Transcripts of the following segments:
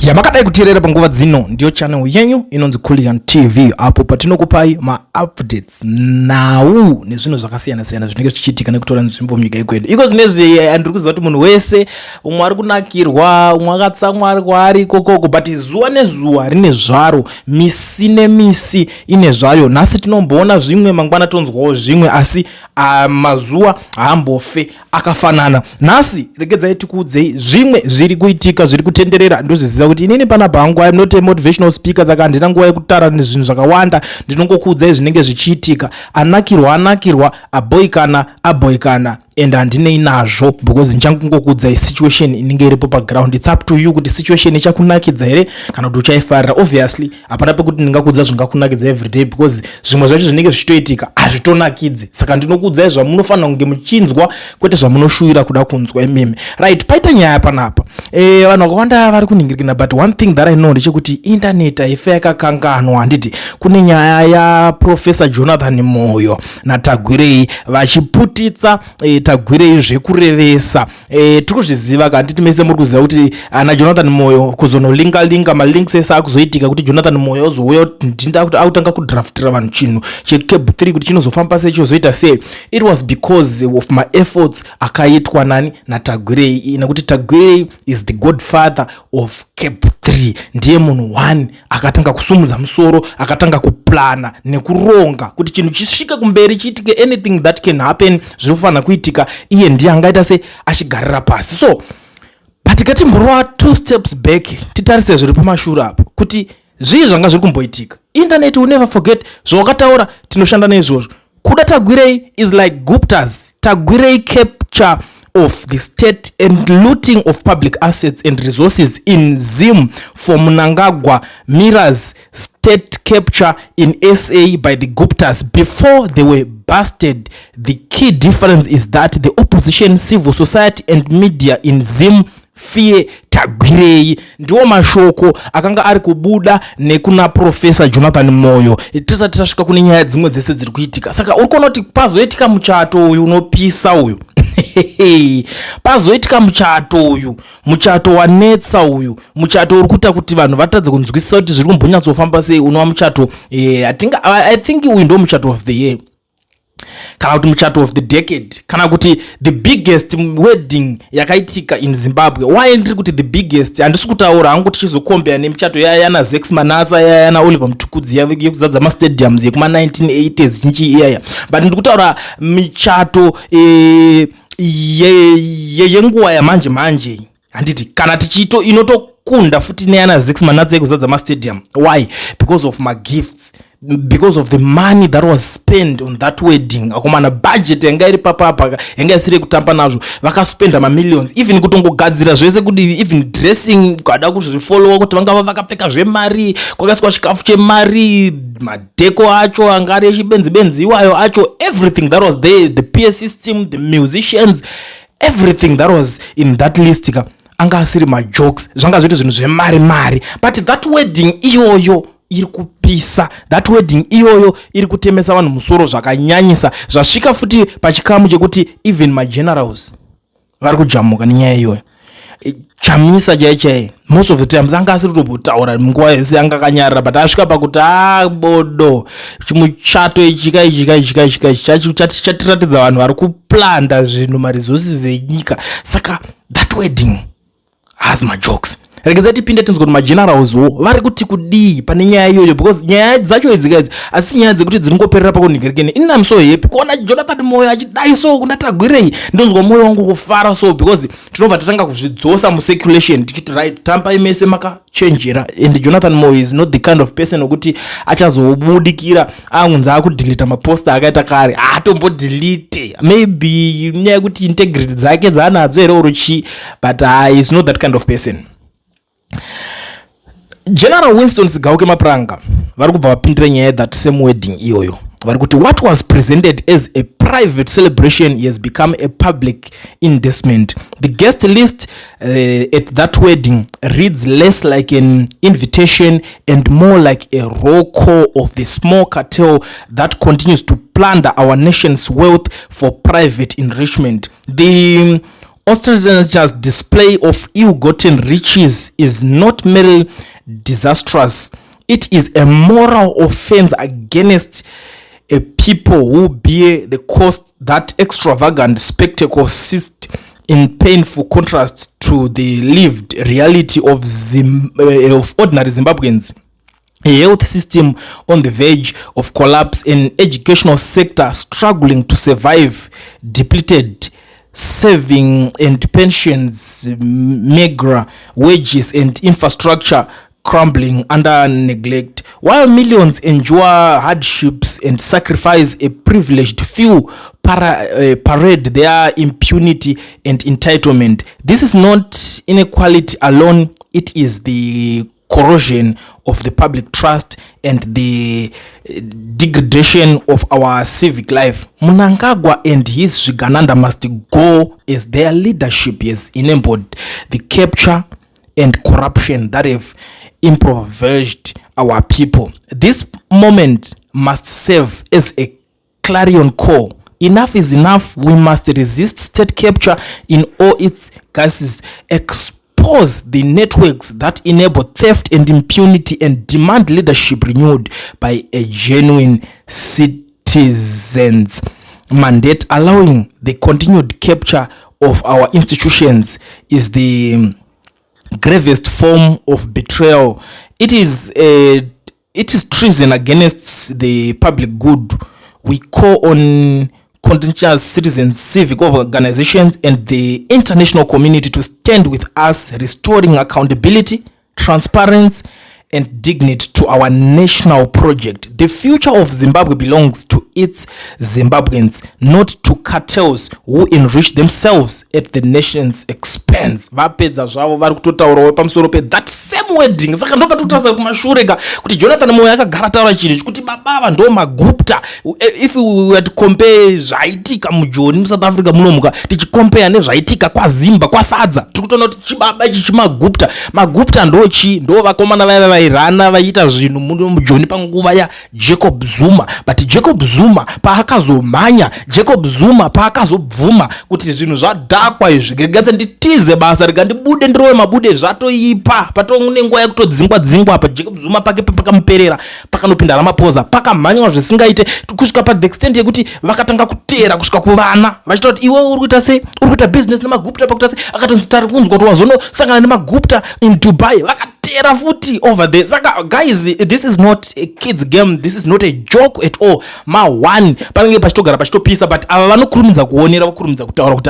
yamakadai kuteerera panguva dzino ndiyo channel yenyu inonzi Kuda TV apo patinokupai ma-updates nhau nezvinhu zvakasiyana-siyana zvinenge zvichiitika nekutora nzvimbo munyika yekwedu. Iko zvinezvi andiri kuziva kuti munhu wese umwe ari kunakirwa umwe akatsamwa ari ikokoko, but zuva nezuva rine zvaro, misi nemisi ine zvayo. Nhasi tinomboona zvimwe, mangwana tonzwawo zvimwe, asi mazuva haambofe akafanana. Nhasi regedzai tikuudzei zvimwe zviri kuitika, zviri kutenderera. Ndozviziva kuti inini panapa hangu I am not a motivational speaker, saka handina nguva yekutaura nezvinhu zvakawanda, ndinongokuudzai zvinenge zvichiitika. Anakirwa, aboikana and handinei nazvo, because ndichangokuudzai situation inenge iripo paground. It's up to you kuti situation ichakunakidza here kana kuti uchaifarira. Obviously hapana pekuti ndingakuudza zvingakunakidza everyday, because zvimwe zvacho zvinenge zvichitoitika hazvitonakidzi. Saka ndinokuudzai zvamunofanira kunge muchinzwa, kwete zvamunoshuvira kuda kunzwa imimi. Right, paita nyaya panapa. Vanhu vakawanda vari kuningirikana, but one thing that I know ndechekuti internet haife yakakanganwa. Handiti kune nyaya yaProfessor Jonathan Moyo naTagwirei vachiputitsa Tagwirei zvekurevesa. Tikuzviziva kana titi mese muri kuziva kuti ana Jonathan Moyo kuzonolinga malinks ese akuzoitika kuti Jonathan Moyo ozouya ndinda kuti autanga kudraftira vanhu chinhu checab 3 kuti chinozofamba sei chizoita sei. It was because of my efforts akaitwa nani naTagwirei, nekuti Tagwirei is the godfather of cab 3. Ndiye munhu 1 akatanga kusumudza musoro, akatanga kuplana nekuronga kuti chinhu chisvike kumberi chiitike, anything that can happen zvinofana kuitika, iye ndiye angaita se achigarira pasi. So patikati mborwa 2 steps back titarise zviri pamashure apo kuti zvii zvanga zviri kumboitika. Internet will never forget zvawakataura, tinoshanda neizvozvo. Kuda Tagwirei is like Gupta's. Tagwirei capture of the state and looting of public assets and resources in Zim for Mnangagwa mirrors state capture in SA by the Guptas before they were busted. The key difference is that the opposition, civil society and media in Zim fear Tagwirei. Ndiwo mashoko akanga ari kubuda nekuna Professor Jonathan Moyo. Tisati tasvika kune nyaya dzimwe dzese dziri kuitika. Saka uri kuona kuti pazoitika muchato uyu unopisa uyu. Pazoitika muchato uyu, muchato wanetsa uyu, muchato uri kuita kuti vanhu vatadze kunzwisisa kuti zviri kumbonyatsofamba sei. Unova muchato I think uyu ndo muchato of the year, kana kuti muchato of the decade, kana kuti the biggest wedding yakaitika in Zimbabwe. Why ndiri kuti the biggest? Handisi kutaura hangu tichizokombea nemuchato yana Zex Manatsa, yana Oliver Mtukudzi yekuzadza mastadiums yekuma 1980s chinchi iyaya, but ndiri kutaura michato yenguva yamanje. Handiti kana tichito inotokunda futi neyana Zex Manatsa yekuzadza mastadium. Why? Because of my gifts, because of the money that was spent on that wedding. Akomana budget yanga iri papapa yanga isiri kutamba nazvo, vakaspenda millions, even kutongogadzira zvese kuti even dressing kada kuzvifollowa kuti vanga vakapfeka zvemari, kwakaiswa chikafu chemari, madeko acho anga ari echibenzi iwayo acho, everything that was there, the PA system, the musicians, everything that was in that list anga asiri majokes, zvanga zviri zvinhu zvemari. But that wedding iyoyo iri kupisa, that wedding iyoyo iri kutemesa vanhu musoro zvakanyanyisa, zvasvika futi pachikamu chekuti even my generals vari kujamuka nenyaya iyoyo. Chamisa chaichai most of the times anga asiri kutotaura munguva yese, anga akanyarira, but asvika pakuti bodo chimuchato ichika chatiratidza vanhu vari kuplanda zvinhu maresources enyika. Saka that wedding has my jokes. Regedzai tipinde tinzwa kuti magenerals vari kuti kudii pane nyaya iyoyo, because nyaya dzacho idzi asi nyaya dzekuti dziringoperera pakuningirikeni. Inini I'm so happy kuona Jonathan Moyo achidai so kuna Tagwirei. Ndonzwa moyo wangu kufara so, because tinobva tatanga kuzvidzosa mucirculation tichiti right, tampai mese makachenjera, and Jonathan Moyo is not the kind of person wekuti achazobudikira angunza akudelete maposta akaita kare atombodelete. Maybe nyaya yekuti integrity dzake dzaanadzo here uruchi, but is not that kind of person. General Winston Sigauke Mapranga vari kubva vapindira nyaya that same wedding iyoyo. Vari kuti what was presented as a private celebration has become a public investment. The guest list at that wedding reads less like an invitation and more like a roll call of the small cartel that continues to plunder our nation's wealth for private enrichment. The Ostentatious display of ill-gotten riches is not merely disastrous, it is a moral offense against a people who bear the cost. That extravagant spectacle sits in painful contrast to the lived reality of ordinary Zimbabweans. A health system on the verge of collapse, an educational sector struggling to survive, depleted saving and pensions, meager wages and infrastructure crumbling under neglect, while millions endure hardships and sacrifice, a privileged few parade their impunity and entitlement. This is not inequality alone, it is the corrosion of the public trust and the degradation of our civic life. Mnangagwa and his Shigananda must go, as their leadership has enabled the capture and corruption that have impoverished our people. This moment must serve as a clarion call. Enough is enough. We must resist state capture in all its guises, expose the networks that enable theft and impunity, and demand leadership renewed by a genuine citizens mandate. Allowing the continued capture of our institutions is the gravest form of betrayal. It is treason against the public good. We call on conscientious citizens, civic organizations, and the international community to stand with us, restoring accountability, transparency, and dignity to our national project. The future of Zimbabwe belongs to its Zimbabweans, not to cartels who enrich themselves at the nation's expense. Vapedza zvavo vari kutotaurawo pamusoro pe that same wedding. Saka ndopa tutaza kumashureka kuti Jonathan Moyo akagara taura chiri kuti baba ndo magupta. If we were to compare zvaitika mujoni mu South Africa munomuka tichicompare nezvaitika kwaZimba kwasadza, tikutona kuti chibaba ichi chimagupta. Magupta ndo vakomana vaya vairana vaita zvinhu mujoni panguva ya Jacob Zuma. But Jacob Zuma paakazomhanya, Jacob Zuma paakazobvuma kuti zvinhu zvadhakwa izvi gegatse nditize basa rikandibude ndirowe mabude zvatoipa patone nguva yekutodzingwa apa Jacob Zuma pake pakamuperera pakanopinda Ramaphosa pakamhanywa zvisingaite kusvika pa the extent yekuti vakatanga kutera kusvika kuvana vachita kuti iwe uri kuita sei, uri kuita business nemagupta pakuita sei, akatonzi tari kunzwa kuti wazonosangana nemagupta in Dubai vakatera futi over there. Saka guys, this is not a kids game, this is not a joke at all. Ma one panenge pachitogara pachitopisa, but ava vanokurumidza kuonera vakurumidza kutaura kuti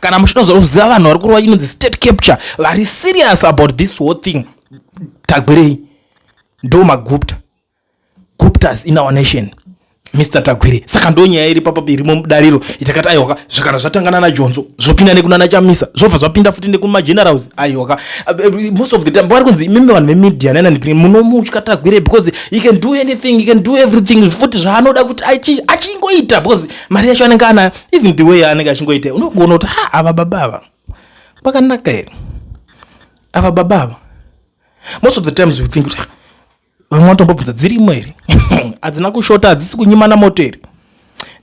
kana muchinozoziva vanhu vari kurwa inonzi state capture vari serious about this whole thing. Tagwirei ndo magupta, guptas in our nation, Mr. Tagwirei. Saka ndo nyaya iri papa irimo mudariro itakati aiwaka zvakara zvatangana naJonzo zvopinda nekunana Chamisa zvobva zvapinda futi nekuma generals aiwaka. Most of the time vari kunzi imimi vanhu vemedia nana ndipini munomutya Tagwirei because he can do anything, he can do everything. Futi zvaanoda kuti achingoita because mari yacho anenge anayo. Even the way anenge achingoita unongoona kuti ava baba vakanaka here, ava baba. Most of the times we think vamwe vanotombobvunza dzirimo here hadzina kushota, hadzisi kunyimana moto here.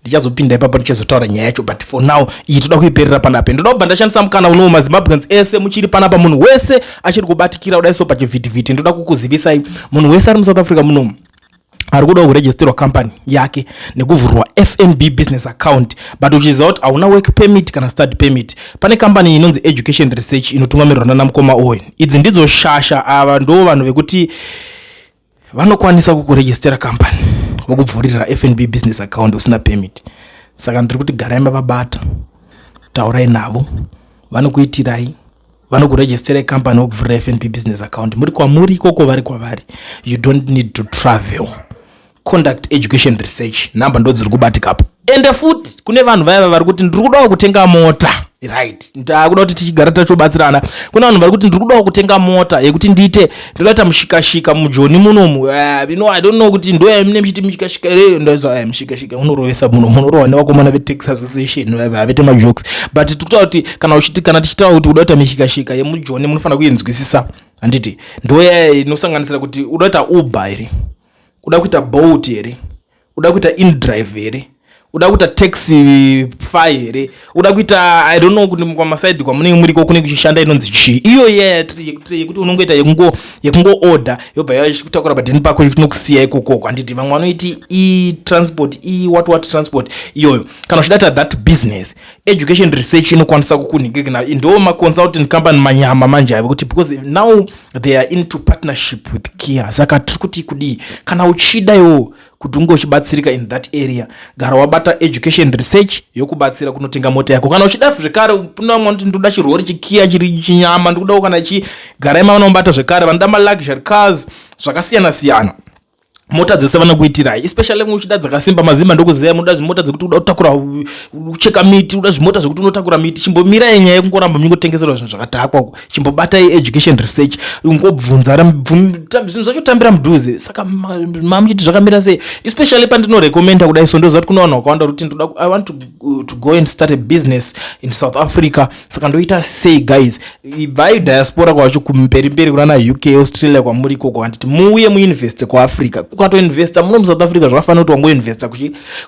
Ndichazopinda ipapo ndichazotaura nyaya yacho, but for now iyi toda kuiperera panapa. Ndoda kubva ndashandisa mukana unowo maZimbabweans ese muchiri panapa, munhu wese achiri kubatikira kudai so pachivhitivhiti. Ndoda kukuzivisai munhu wese ari muSouth Africa munomu ari kuda kuregisterwa company yake nekuvhurwa FNB business account, but uchiziva kuti hauna work permit kana study permit, pane company inonzi Education Research inotungamirwa namukoma Owen. Idzi ndidzo shasha, ava ndo vanhu vekuti vanokwanisa kukuregistera company vokubvurira FNB business account usina permit. Saka ndiri kuti garai mavabata, taurai navo, vanokuitirai, vanokuregistera company vokubvurira FNB business account. Muri kwamuri ikoko vari kwavari. You don't need to travel. Conduct education research. Namba ndo dziri kubatikapo. Ende futi kune vanhu vaya vari kuti ndiri kudawo kutenga mota. Right. Ndakuda kuti tichigara tachobatsirana. Kuna vanhu vari kuti ndiri kudawo kutenga mota yekuti ndiite ndoita mushikashika mujoni munomu. I don't know kuti ndo mune mchiti mushikashika ere ndoza mushikashika unorovesa munorowa nevakomana veTaxi Association vavete majokes. But tikutaura kuti kana tichitaura kuti udaita mushikashika yemujoni munofanira kuinzwisisa. Handiti ndoya inosanganisira kuti udaita Uber ere, uda kuita Bolt ere, uda kuita InDrive ere, uda kuita taxi fire here, uda kuita I don't know kuti kwamasaidi kwamunenge muriko kune kuchishanda inonzi chii iyo yekuti unongoita yekungo order yobva yakutakura padheni pako inokusiya ikoko. Kwanditi vamwe vanoiti e-transport what transport iyoyo. Kana uchidata that business, education research inokwanisa kukunhingirika. Ndo ma-consultant company manyama manje ave kuti because now they are into partnership with Kia. Saka tiri kuti kudii kana uchidaiwo kuti unge uchibatsirika in that area, gara wabata education research yokubatsira kunotenga mota yako. Kana uchida zvekare unoti ndoda chirori chikia chiri chinyama ndikudawo kana gara imavanobata zvekare vanoda ma-luxury cars zvakasiyana siyana. Mota dzese vanokuitirai, especially uchida dzakasimba mazimba ndokuziva munoda zvimota dzekuti uda kutakura ucheka miti, uda zvimota zvekuti unotakura miti. Chimbomira nyaya yekungoramba mungotengeserwa zvinhu zvakatakwako, chimbobatai education research ungobvunza zvinhu zvacho tambira mudhuze. Saka mamuchiti zvakamira sei, especially pandinorekomenda kudai so ndoziva kuti kuna vanhu vakawanda kuti I want to go and start a business in South Africa. Saka ndoita sei guys, vai diaspora kwacho kumberi kuna UK Australia kwamuri koko, anditi muuye muinvest kuAfrica. Ukatoinvesta muno muSouth Africa zvakafanira kuti wangoinvesta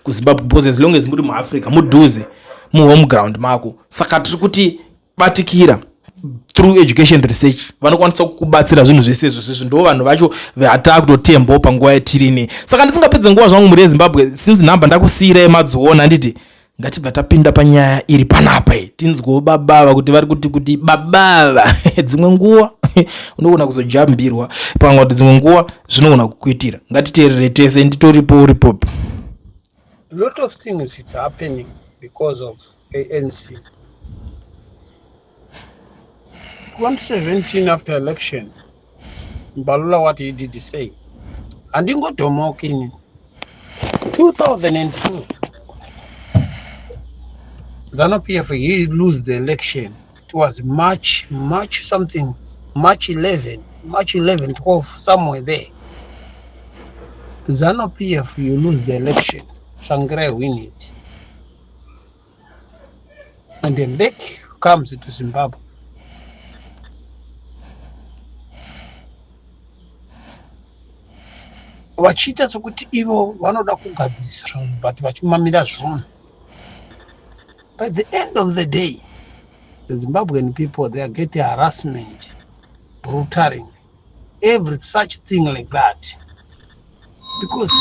kuZimbabwe because as long as muri muAfrica mudhuze muhome ground mako. Saka tiri kuti batikira through education research vanokwanisa kukubatsira zvinhu zvese izvozvo. Ndo vanhu vacho vatava kutotembawo panguva yatirini. Saka ndisingapedze nguva zvangu muri Zimbabwe since nhamba ndakusiyirai madziona nditi ngatibva tapinda panyaya iri panapa tinzwewo babava kuti vari kuti babava dzimwe nguva unogona kuzojambirwa pamwe kuti dzimwe nguva zvinogona kukuitira. Ngatiteerere tese nditoripo uripopo. A lot of things it's happening because of ANC. 2017 after election, Mbalula what he did say. And he got to mock in 2002. ZANU-PF, he lose the election. It was March 11, 12, somewhere there. ZANU-PF, you lose the election. Shangrai win it. And then back comes to Zimbabwe. Vachita sokuti ivo vanoda kugadzirisa zvinhu but vachimamira zvinhu. By the end of the day, the Zimbabwean people, they are getting harassment, brutally, every such thing like that. Because